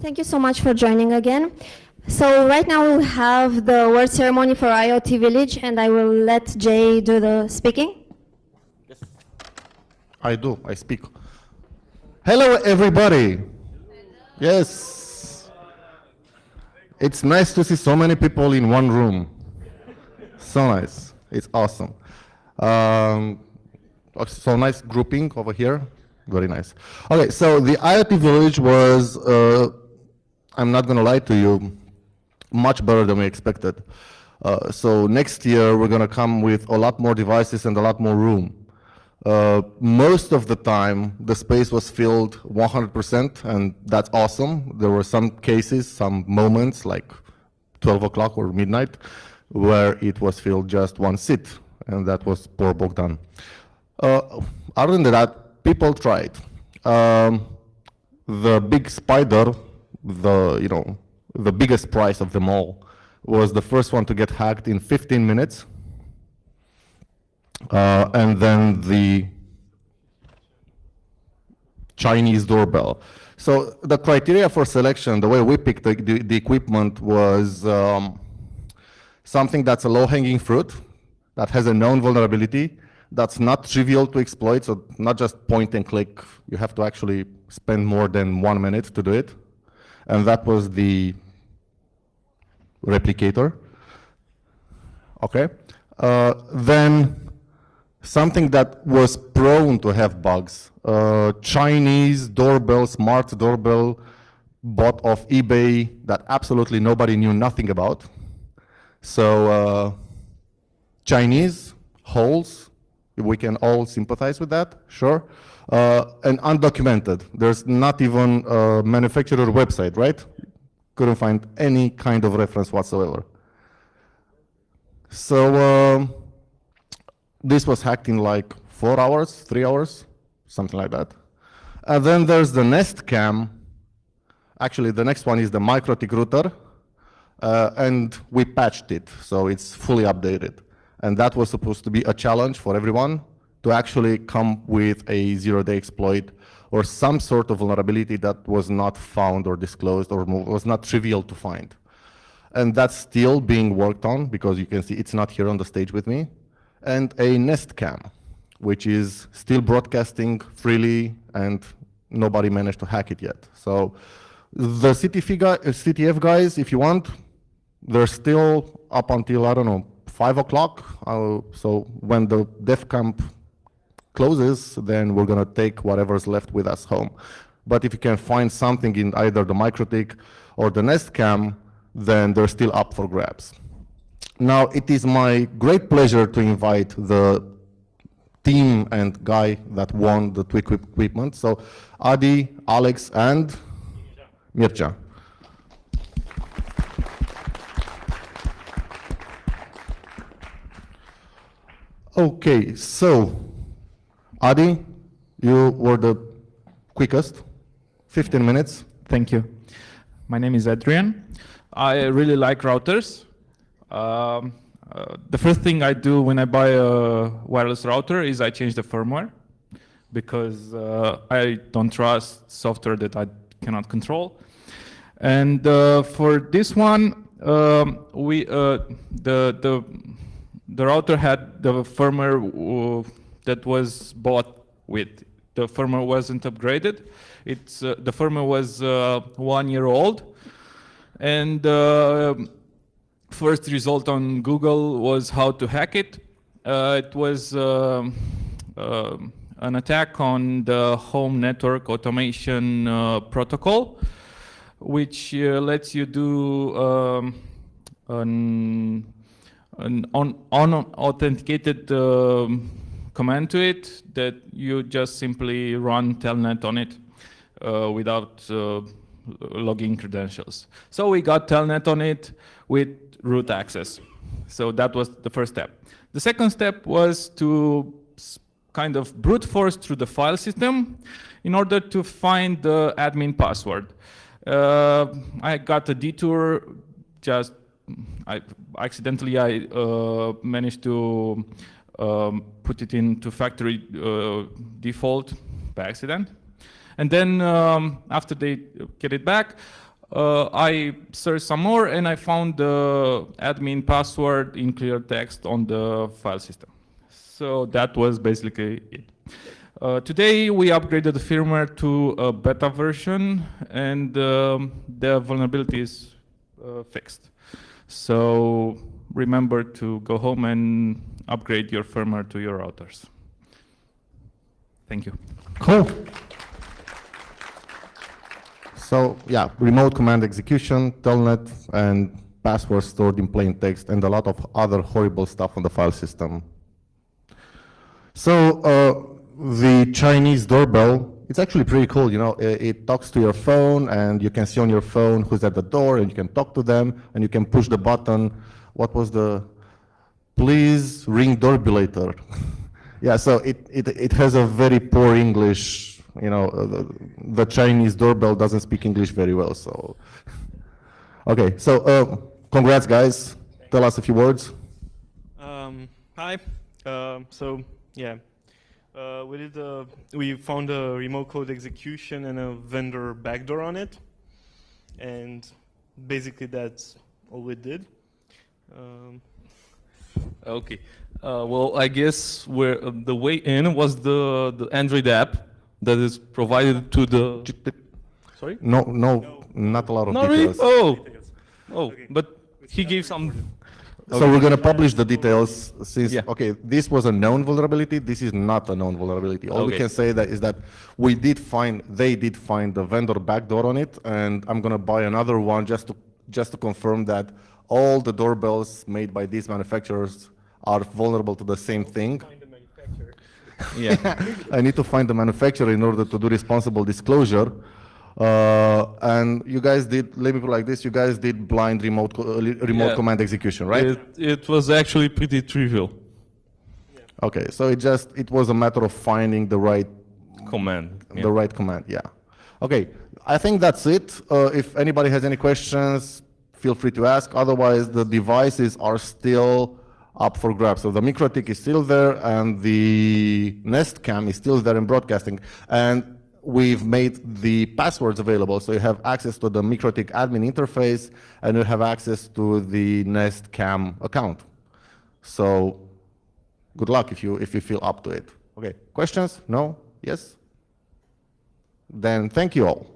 Thank you so much for joining again. So right now we'll have the word ceremony for IoT Village, and I will let Jay do the speaking. Yes, I speak. Hello, everybody. Yes. It's nice to see so many people in one room. So nice. It's awesome. So nice grouping over here. Very nice. Okay, so the IoT Village was, I'm not going to lie to you, much better than we expected. So next year, we're going to come with a lot more devices and a lot more room. Most of the time, the space was filled 100%, and that's awesome. There were some cases, some moments, like 12 o'clock or midnight, where it was filled just one seat, and that was poor Bogdan. Other than that, people tried. The big spider, the biggest prize of them all, was the first one to get hacked in 15 minutes. And then the Chinese doorbell. So the criteria for selection, the way we picked the equipment was something that's a low-hanging fruit, that has a known vulnerability, that's not trivial to exploit, so not just point and click. You have to actually spend more than 1 minute to do it. And that was the replicator. Okay. Then something that was prone to have bugs. Chinese doorbell, smart doorbell, bought off eBay that absolutely nobody knew nothing about. So Chinese holes, we can all sympathize with that, sure. And undocumented. There's not even a manufacturer website, right? Couldn't find any kind of reference whatsoever. So this was hacked in like 4 hours, 3 hours, something like that. And then there's the Nest Cam. Actually, the next one is the MikroTik router. And we patched it, so it's fully updated. And that was supposed to be a challenge for everyone to actually come with a zero-day exploit or some sort of vulnerability that was not found or disclosed or was not trivial to find. And that's still being worked on, because you can see it's not here on the stage with me. And a Nest Cam, which is still broadcasting freely, and nobody managed to hack it yet. So the CTF guys, if you want, they're still up until, I don't know, 5 o'clock. So when the DefCamp closes, then we're going to take whatever's left with us home. But if you can find something in either the MikroTik or the Nest Cam, then they're still up for grabs. Now, it is my great pleasure to invite the team and guy that won the two equipment. So Adi, Alex, and Mircea. Okay, so Adi, you were the quickest, 15 minutes. Thank you. My name is Adrian. I really like routers. The first thing I do when I buy a wireless router is I change the firmware, because I don't trust software that I cannot control. And for this one, the router had the firmware that was bought with. The firmware wasn't upgraded. The firmware was 1 year old. And first result on Google was how to hack it. It was an attack on the home network automation protocol, which lets you do an unauthenticated command to it, that you just simply run telnet on it without login credentials. So we got telnet on it with root access. So that was the first step. The second step was to kind of brute force through the file system in order to find the admin password. I got a detour. I managed to put it into factory default by accident. And then after they get it back, I searched some more and I found the admin password in clear text on the file system. So that was basically it. Today we upgraded the firmware to a beta version and the vulnerability is fixed. So remember to go home and upgrade your firmware to your routers. Thank you. Cool. So yeah, remote command execution, telnet, and passwords stored in plain text, and a lot of other horrible stuff on the file system. So the Chinese doorbell, it's actually pretty cool. You know, it talks to your phone, and you can see on your phone who's at the door, and you can talk to them, and you can push the button. What was the, please ring doorbell? Yeah, so it has a very poor English. You know, the Chinese doorbell doesn't speak English very well, so. Okay, so congrats, guys. Tell us a few words. Hi. So yeah, we found a remote code execution and a vendor backdoor on it, and basically that's all we did. Okay. Well, I guess the way in was the Android app that is provided to the. Sorry? No, not a lot of Not really? details. Oh, Okay. but he gave some. So we're going to publish the details since, Yeah. okay, this was a known vulnerability, this is not a known vulnerability. All we Okay. can say is that they did find the vendor backdoor on it, and I'm going to buy another one just to confirm that all the doorbells made by these manufacturers are vulnerable to the same thing. Yeah. I need to find the manufacturer in order to do responsible disclosure. And you guys did, let me put it like this, you guys did blind remote Yeah. command execution, right? It was actually pretty trivial. Okay, so it was a matter of finding the right Command. Yeah. the right command, yeah. Okay, I think that's it. If anybody has any questions, feel free to ask. Otherwise, the devices are still up for grabs. So the MikroTik is still there, and the Nest Cam is still there in broadcasting. And we've made the passwords available, so you have access to the MikroTik admin interface, and you have access to the Nest Cam account. So good luck if you feel up to it. Okay, questions? No? Yes? Then thank you all.